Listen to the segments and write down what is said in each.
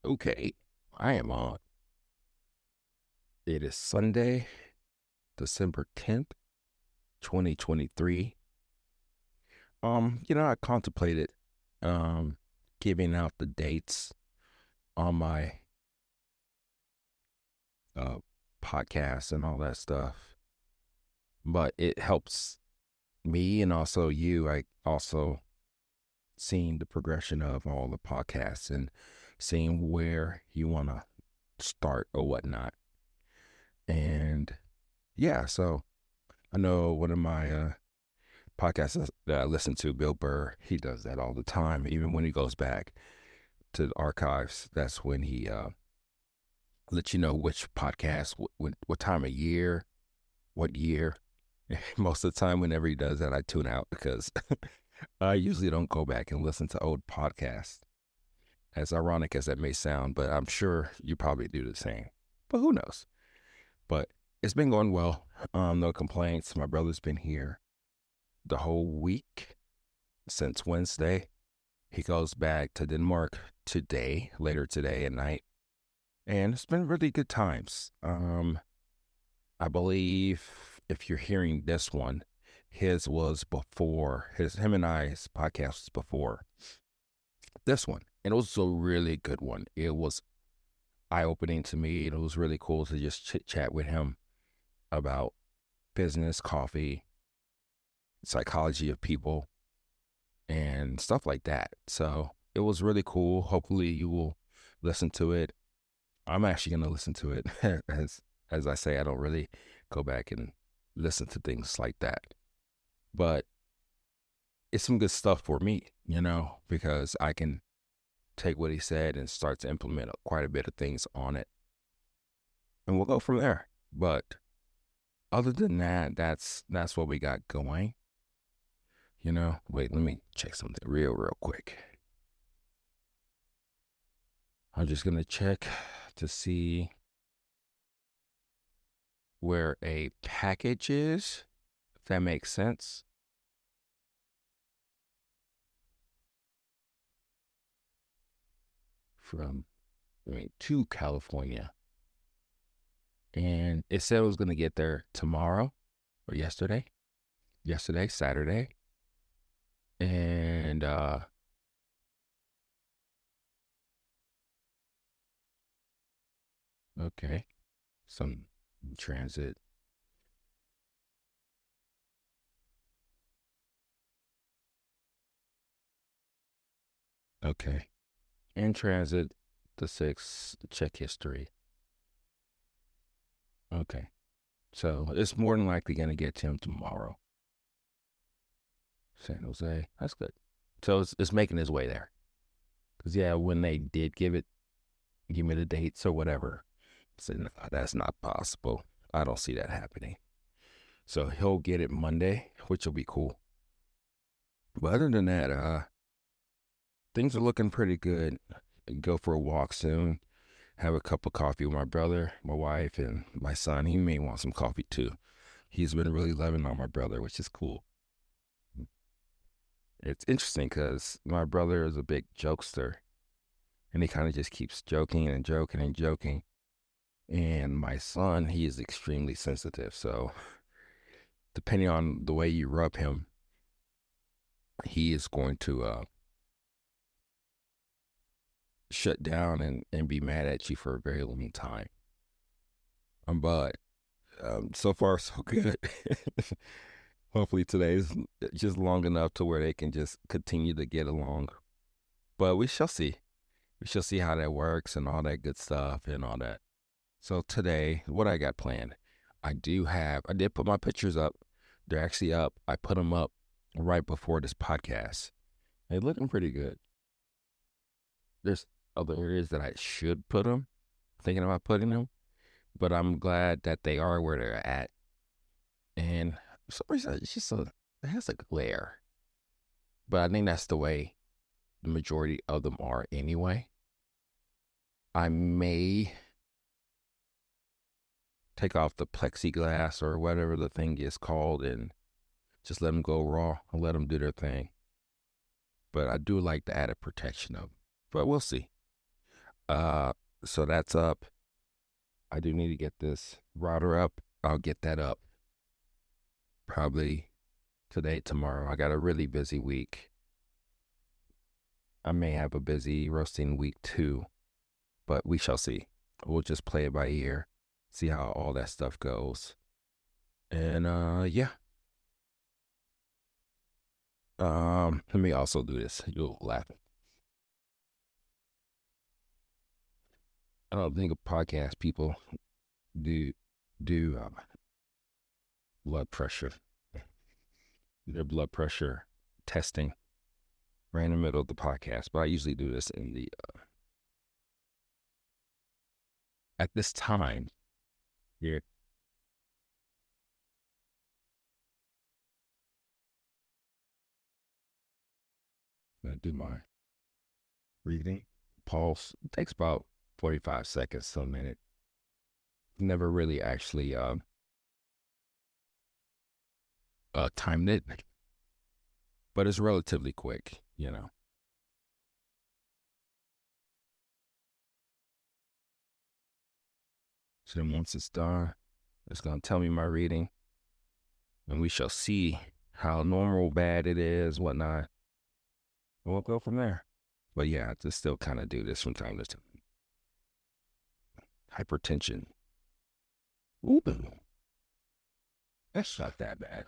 Okay, I am on. It is Sunday, December 10th, 2023. I contemplated um giving out the dates on my uh podcast and all that stuff. But it helps me and also you. I also seeing the progression of all the podcasts and seeing where you want to start or whatnot. And yeah, so I know one of my podcasts that I listen to, Bill Burr, he does that all the time. Even when he goes back to the archives, that's when he lets you know which podcast, what time of year, what year. Most of the time, whenever he does that, I tune out because I usually don't go back and listen to old podcasts. As ironic as that may sound, but I'm sure you probably do the same. But who knows? But it's been going well. No complaints. My brother's been here the whole week since Wednesday. He goes back to Denmark later today at night, and it's been really good times. I believe if you're hearing this one, his was before him and I's podcast was before this one, and it was a really good one. It was eye opening to me, and it was really cool to just chit chat with him about business, coffee, psychology of people, and stuff like that. So it was really cool. Hopefully you will listen to it. I'm actually going to listen to it. as I say, I don't really go back and listen to things like that. But it's some good stuff for me, because I can take what he said and start to implement quite a bit of things on it. And we'll go from there. But other than that, that's what we got going. Wait, let me check something real quick. I'm just going to check to see where a package is, if that makes sense. To California. And it said it was going to get there tomorrow or yesterday, Saturday. And, okay, some transit. Okay. In transit, the 6th, check history. Okay. So it's more than likely going to get to him tomorrow. San Jose. That's good. So it's making his way there. Because, yeah, when they did give me the dates or whatever, I said, no, that's not possible. I don't see that happening. So he'll get it Monday, which will be cool. But other than that, things are looking pretty good. Go for a walk soon. Have a cup of coffee with my brother, my wife, and my son. He may want some coffee too. He's been really loving on my brother, which is cool. It's interesting because my brother is a big jokester, and he kind of just keeps joking and joking and joking. And my son, he is extremely sensitive. So depending on the way you rub him, he is going to shut down and be mad at you for a very long time. But so far, so good. Hopefully today is just long enough to where they can just continue to get along. But we shall see. We shall see how that works and all that good stuff and all that. So today, what I got planned, I did put my pictures up. They're actually up. I put them up right before this podcast. They're looking pretty good. There's other areas that I should put them, thinking about putting them, but I'm glad that they are where they're at. And for some reason, it has a glare. But I think that's the way the majority of them are anyway. I may take off the plexiglass or whatever the thing is called and just let them go raw and let them do their thing. But I do like the added protection of them. But we'll see. Uh, so that's up. I do need to get this router up. I'll get that up probably today, tomorrow. I got a really busy week. I may have a busy roasting week too, but we shall see. We'll just play it by ear, see how all that stuff goes. And yeah. Let me also do this. You'll laugh. I don't think a podcast people do blood pressure, their blood pressure testing right in the middle of the podcast. But I usually do this in the at this time here. I do my breathing pulse. It takes about 45 seconds to a minute. Never really actually timed it, but it's relatively quick, you know. So then once it's done, it's gonna tell me my reading, and we shall see how normal, bad it is, whatnot. And we'll go from there. But yeah, I just still kind of do this from time to time. Hypertension. Ooh, that's not that bad.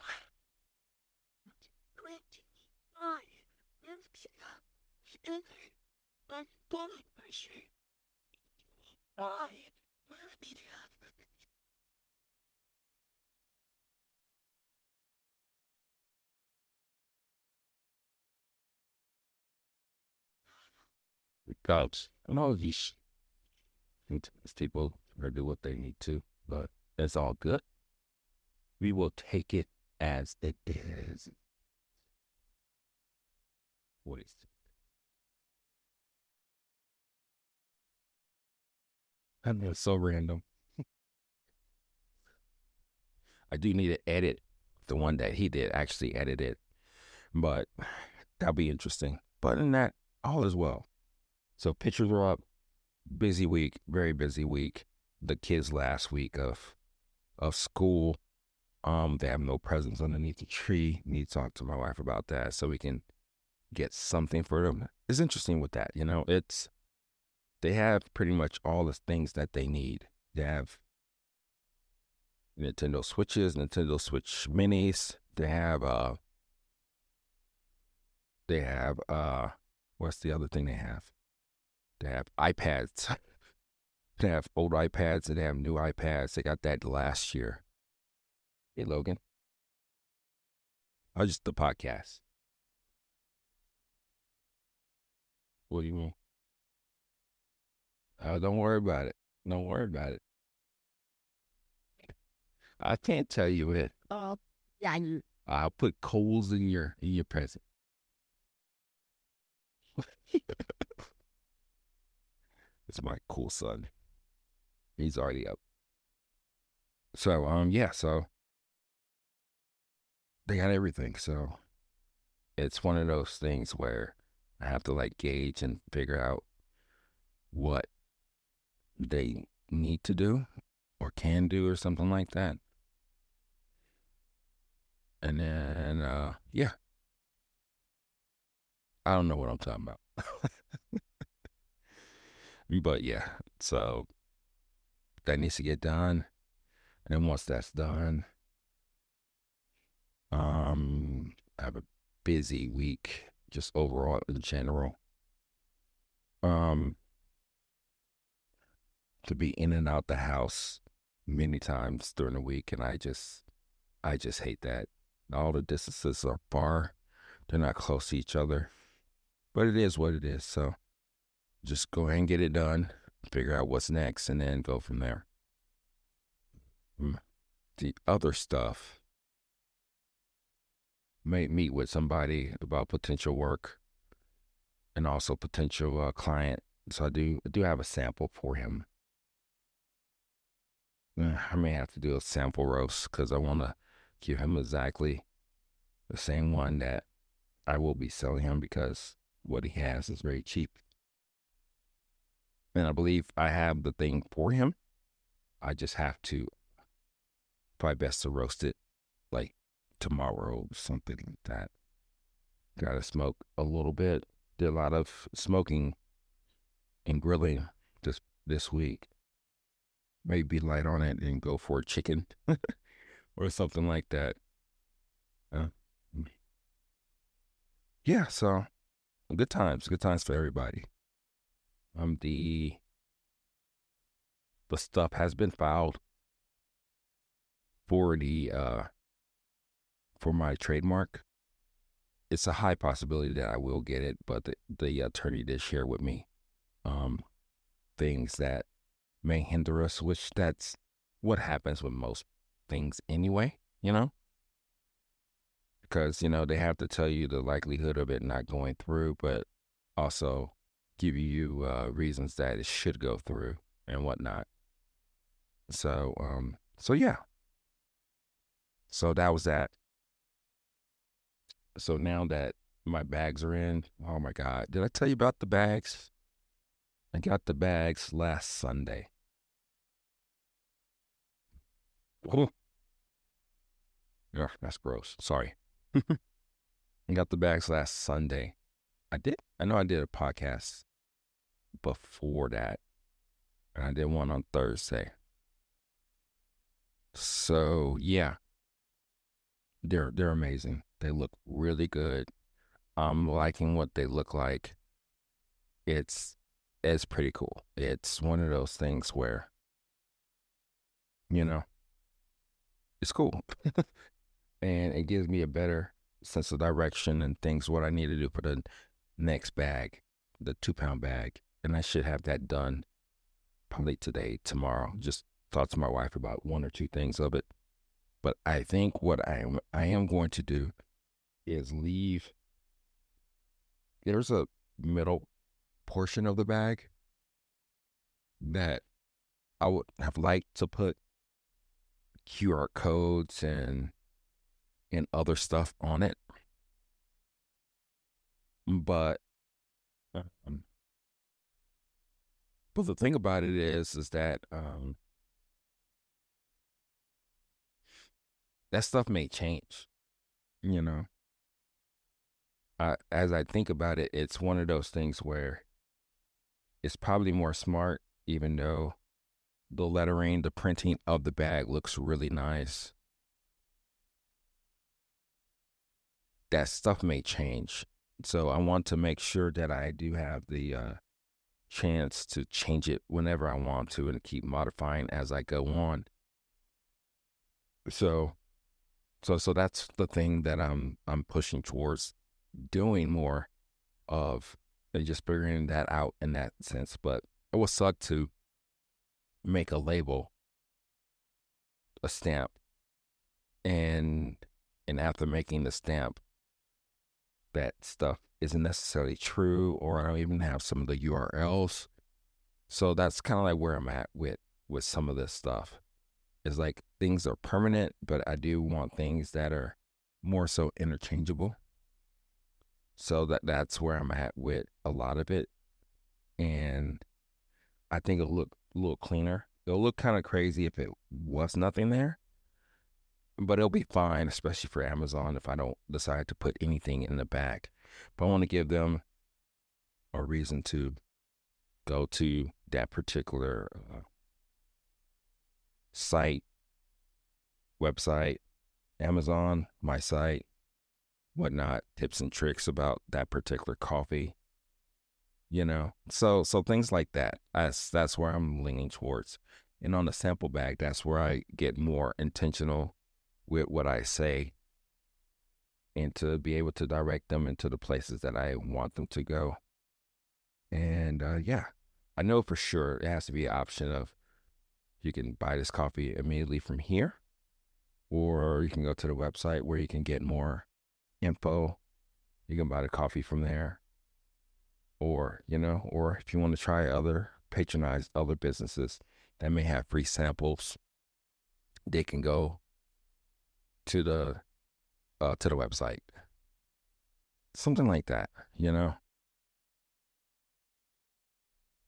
Because and all these people are do what they need to, but it's all good. We will take it as it is. Wait, I mean, it's so random. I do need to edit the one that he did, actually edit it, but that'll be interesting. But in that, all is well. So pictures are up. Busy week, very busy week. The kids last week of school. They have no presents underneath the tree. Need to talk to my wife about that so we can get something for them. It's interesting with that, you know. It's they have pretty much all the things that they need. They have Nintendo Switches, Nintendo Switch Minis. They have what's the other thing they have? They have iPads. They have old iPads and they have new iPads. They got that last year. Hey Logan. I just the podcast. What do you mean? Don't worry about it. Don't worry about it. I can't tell you it. Oh, yeah. I'll put coals in your present. It's my cool son. He's already up. So yeah, so they got everything. So it's one of those things where I have to like gauge and figure out what they need to do or can do or something like that. And then yeah, I don't know what I'm talking about. But yeah, so that needs to get done. And once that's done, I have a busy week just overall in general. Um, to be in and out the house many times during the week, and I just hate that. All the distances are far; they're not close to each other. But it is what it is. So just go ahead and get it done, figure out what's next, and then go from there. The other stuff, may meet with somebody about potential work and also potential client. So I do have a sample for him. I may have to do a sample roast because I want to give him exactly the same one that I will be selling him because what he has is very cheap. And I believe I have the thing for him. I just have to, probably best to roast it like tomorrow or something like that. Gotta smoke a little bit. Did a lot of smoking and grilling this week. Maybe be light on it and go for a chicken or something like that. Uh, yeah, so good times for everybody. The stuff has been filed for the for my trademark. It's a high possibility that I will get it, but the attorney did share with me um things that may hinder us, which that's what happens with most things anyway, because they have to tell you the likelihood of it not going through, but also give you reasons that it should go through and whatnot. So yeah, so that was that. So now that my bags are in, oh my God, did I tell you about the bags? I got the bags last Sunday. Oh, yeah, that's gross. Sorry. I got the bags last Sunday. I know I did a podcast before that, and I did one on Thursday. So yeah, they're amazing. They look really good. I'm liking what they look like. It's it's pretty cool. It's one of those things where, you know, it's cool. And it gives me a better sense of direction and things what I need to do for the next bag, the 2 pound bag. And I should have that done probably today, tomorrow. Just talk to my wife about one or two things of it. But I think what I am going to do is leave. There's a middle portion of the bag that I would have liked to put QR codes and other stuff on it. But um, but the thing about it is that that stuff may change. You know, as I think about it, it's one of those things where it's probably more smart, even though the lettering, the printing of the bag looks really nice. That stuff may change. So I want to make sure that I do have the chance to change it whenever I want to and keep modifying as I go on. So so that's the thing that I'm pushing towards doing more of, and just figuring that out in that sense. But it would suck to make a label, a stamp, and after making the stamp, that stuff isn't necessarily true, or I don't even have some of the URLs. So that's kind of like where I'm at with some of this stuff. It's like things are permanent, but I do want things that are more so interchangeable. So that's where I'm at with a lot of it. And I think it'll look a little cleaner. It'll look kind of crazy if it was nothing there, but it'll be fine, especially for Amazon if I don't decide to put anything in the back. But I want to give them a reason to go to that particular site, website, Amazon, my site, whatnot, tips and tricks about that particular coffee, So things like that. That's where I'm leaning towards. And on the sample bag, that's where I get more intentional with what I say and to be able to direct them into the places that I want them to go. And yeah, I know for sure it has to be an option of you can buy this coffee immediately from here, or you can go to the website where you can get more info. You can buy the coffee from there, or if you want to try patronize other businesses that may have free samples, they can go to the website, something like that.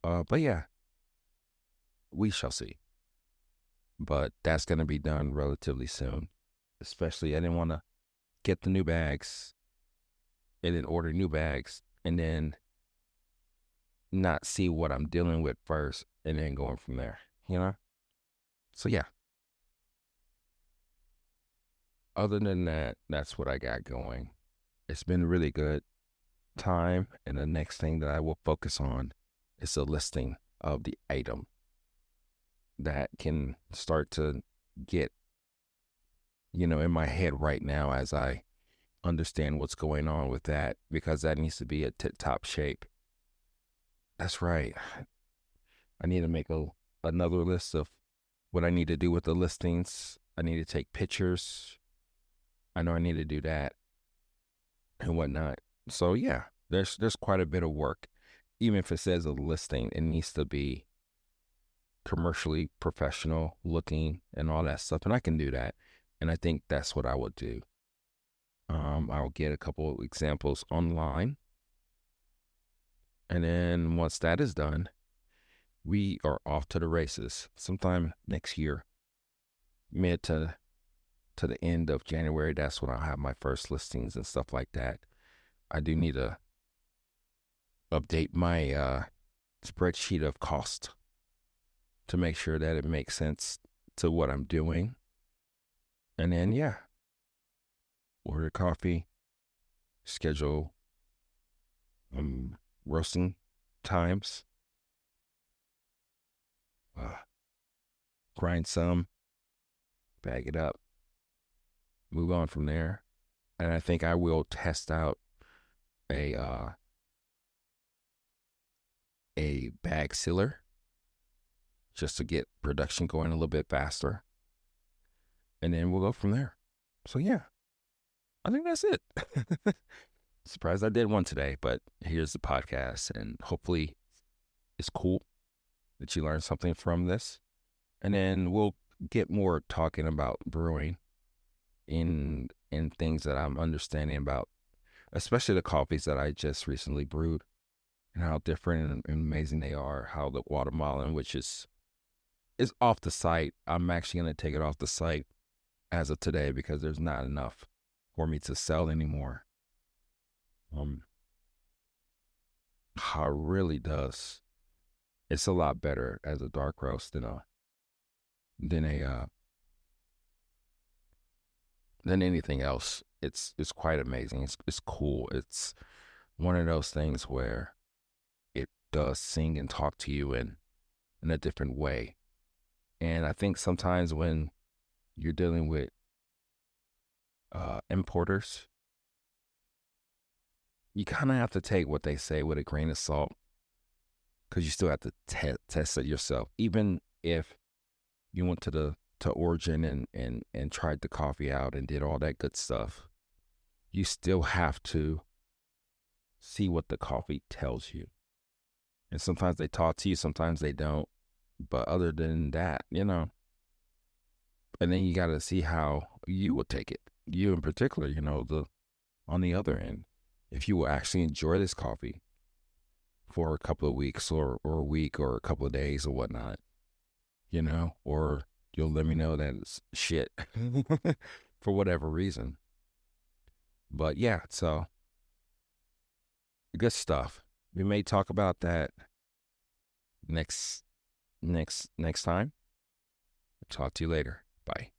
But yeah, we shall see. But that's going to be done relatively soon. Especially, I didn't want to get the new bags and then order new bags and then not see what I'm dealing with first and then going from there, you know? So, yeah, other than that, that's what I got going. It's been a really good time. And the next thing that I will focus on is a listing of the item that can start to get, in my head right now as I understand what's going on with that, because that needs to be a tip top shape. That's right. I need to make another list of what I need to do with the listings. I need to take pictures. I know I need to do that and whatnot. So yeah, there's quite a bit of work. Even if it says a listing, it needs to be commercially professional looking and all that stuff. And I can do that. And I think that's what I would do. I'll get a couple of examples online. And then once that is done, we are off to the races sometime next year, mid to the end of January. That's when I'll have my first listings and stuff like that. I do need to update my spreadsheet of cost to make sure that it makes sense to what I'm doing. And then, yeah, order coffee, schedule roasting times, grind some, bag it up, move on from there. And I think I will test out a bag sealer just to get production going a little bit faster. And then we'll go from there. So yeah, I think that's it. Surprised I did one today, but here's the podcast, and hopefully it's cool that you learned something from this. And then we'll get more talking about brewing in things that I'm understanding about, especially the coffees that I just recently brewed and how different and amazing they are. How the Guatemalan, which is off the site, I'm actually going to take it off the site as of today because there's not enough for me to sell anymore. How it really does. It's a lot better as a dark roast than anything else. It's quite amazing. It's cool. It's one of those things where it does sing and talk to you in a different way. And I think sometimes when you're dealing with importers, you kind of have to take what they say with a grain of salt because you still have to test it yourself. Even if you went to origin and tried the coffee out and did all that good stuff, you still have to see what the coffee tells you. And sometimes they talk to you, sometimes they don't. But other than that, and then you got to see how you will take it. You in particular, on the other end, if you will actually enjoy this coffee for a couple of weeks or a week or a couple of days or whatnot, or you'll let me know that it's shit for whatever reason. But yeah, so good stuff. We may talk about that next time. Talk to you later. Bye.